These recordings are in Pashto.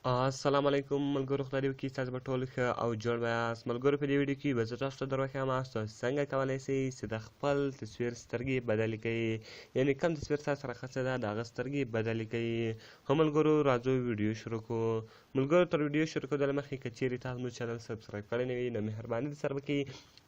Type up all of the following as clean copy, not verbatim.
السلام علیکم ملګرو، خدای دې وکړي تاسو به ټول ښه او جوړ ویاست. ملګرو، په دې ویډیو کې به زه تاسو ته در وښیم تاسو څنګه کولی شئ چې د خپل تصویر سترګې بدلې کړئ، یعنې کوم تصویر تاسو سره ښه ده د هغه سترګې بدلې کړئ. هو ملګرو، راځو ویډیو شروع کړو. ملګرو، تر ویډیو شروع کېدو مخکې که چیرې تاسو زموږ چینل سبسکرایب کړی نه وي نو مهرباني درسره وکړئ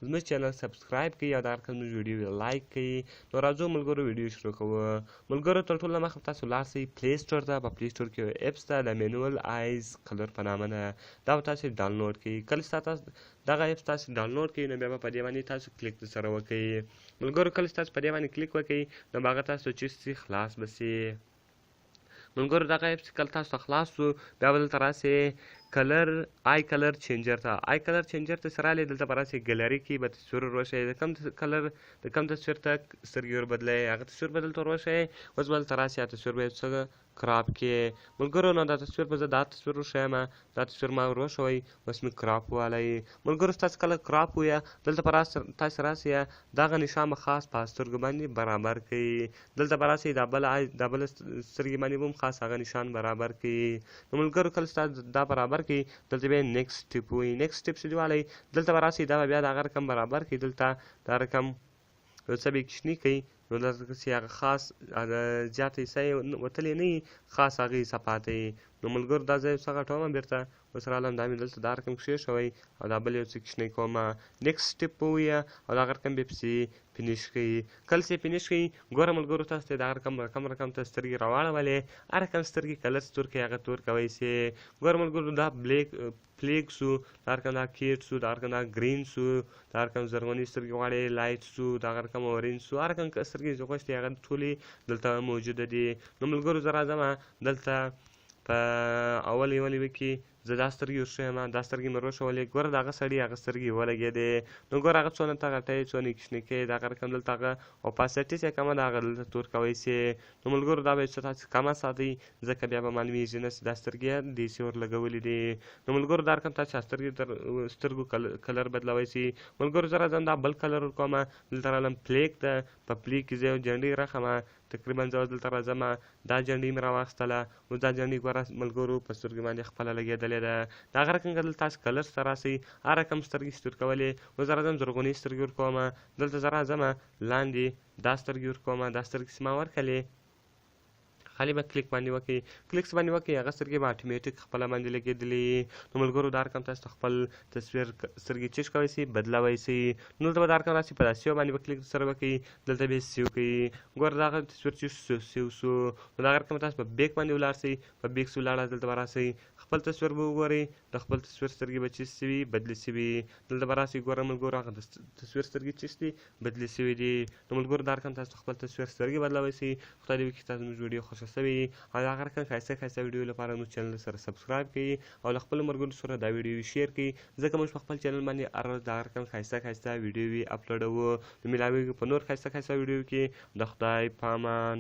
زموږ چینل سبسکرایب کړئ او د هر کله زموږ ویډیو لایک کړئ. نو راځو ملګرو ویډیو شروع کوو. ملګرو، تر ټولو مخکې تاسو لاړ شئ پلی سټور ته. په پلی سټور کې یو اپس ده د مینوال آیز کلر په نامه ده. دا به تاسو ډاونلوډ کړئ. کله چې تاسو دغه اپس تاسو ډاونلوډ کړئ نو بیا به په دې باندې تاسو کلیک سره وکړئ. ملګرو، کله چې تاسو په دې باندې کلیک وکړئ نو به هغه تاسو چې خلاص به شي. ملګرو، دغه اپس کله تاسو خلاص شو بیا به دلته راسئ آی کلر چینجر ته. آی کلر چینجر ته چې راغلئ دلته به راسئ ګلري کې به تصویر ور وښیئ. د کوم تصویر ته سترګې ور بدلوئ هغه تصویر به دلته ور وښیئ. اوس به دلته راسئ تصویر به یو څه کراپ کې. ملګرو، نو دا تصویر به زه دا تصویر وښیم. دا تصویر ما ور وښوئ، اوس مې کراپ والی. ملګرو، تاسو کله کراپ ویه دلته به تاسو راسئ دغه نشان به خاص په سترګو باندې برابر کړئ. دلته به راسئ دا بله سترګې باندې به هم خاص هغه نشان برابر کړئ. نو ملګرو، کله چې تاسو دا برابر کړئ دلته بیا نیکسټ سټپ وایي. نیکسټ سټپ چې والی دلته به راسئ دا به بیا د هغه رقم برابر کړئ. دلته دا رقم یو څه به یې کوچني کړئ نو دلته چې هغه خاص زیاته حصه یې وتلې نه وي، خاص هغه حصه پاته وي. نو ملګرو، دا زه یو څه غټوم بیرته. اوس راغلم دا مې دلته دا رقم کښېښوئ او دا بل یو څه کوچنی کوم. نیکسټ سټپ ووایه او دغه رقم بیا پسې فینش کړئ. کله چې فینش کړئ ګوره ملګرو، تاسو ته دغه رقم ته سترګې راواړولې. هر رقم سترګې کلر چې تور کړئ هغه تور کوی شئ. ګوره ملګرو، دا فلیک شو، دا رقم دا کیټ شو، دا رقم دا ګرین شو، دا رقم زرغونې سترګې غواړئ لایټ شو، دغه رقم اورینج شو. هر رقم سترګې چې غوښتئ هغه ټولې دلته موجوده دي. نو ملګرو، زه راځم دلته په اول یولې کې زه دا سترګې ورښیم. دا سترګې مې وښولې. ګوره د هغه سړي هغه سترګې ولګېدې. نو ګوره هغه څونه ته غټوئ څونه یې کوچني کوئ. دغه رقم دلته هغه اوپاسټي چې کمه ده هغه دلته تور کوی شئ. نو ملګرو، دا به یو څه تاسو کمه ساتئ ځکه بیا به معلومیږي نه چې دا سترګې داسې ورلګولې دي. نو ملګرو، دا رقم تاسو سترګو کلر بدلوی شئ. ملګرو، زه راځم دا بل کلر ورکوم. دلته راغلم پلیک ده. په پلیک کې زه یو جنډۍ راخم. تقریبا زه دلته راځم دا جنډۍ مې راواخیستله. اوس دا جنډۍ ګوره ملګرو په سترګو باندې خپله لګېدلې ده. د هغه رقم که دلته تاسو کلر ته راسئ هر رقم سترګې چې تور کولې. اوس زه راځم زرغونې سترګې ورکوم. دلته زه راځم لاندې دا سترګې ورکوم. دا سترګې چې ما ورکړلې خالي به کلیک باندې وکړئ. کلیک باندې وکړئ هغه سترګې به اتوماتیک خپله باندې لګېدلې. نو ملګرو، دا رقم تاسو خپل تصویر سترګې چیش کوی شئ بدلوی شئ. نو دلته به دا رقم راسئ په دا سیو باندې به کلیک سره وکړئ. دلته به یې سیو کړئ. ګوره دغه تصویر چې سیو شو. نو دغه رقم تاسو په بیک باندې ولاړ شئ. په بیک چې ولاړاست دلته به راسئ خپل تصویر به وګورئ. د خپل تصویر سترګې به چیست شوي بدلې شوي. دلته به راسئ ګوره ملګرو هغه د تصویر سترګې چیست دي بدلې شوي دي. نو ملګرو، دا رقم تاسو خپل تصویر سترګې بدلوی شئ. خدای دې وکړي تاسو زموږ ویډیو خوښه شوې او د هغه رقم ښایسته ویډیو لپاره زموږ چینل سره سبسکرایب کړئ او له خپلو ملګرو سره دا ویډیو شیر کړئ ځکه موږ په خپل چینل باندې هر ورځ د هغه رقم ښایسته ویډیوې اپلوډوو. نو میلاویږو په نور ښایسته ویډیو کې. د خدای په امان.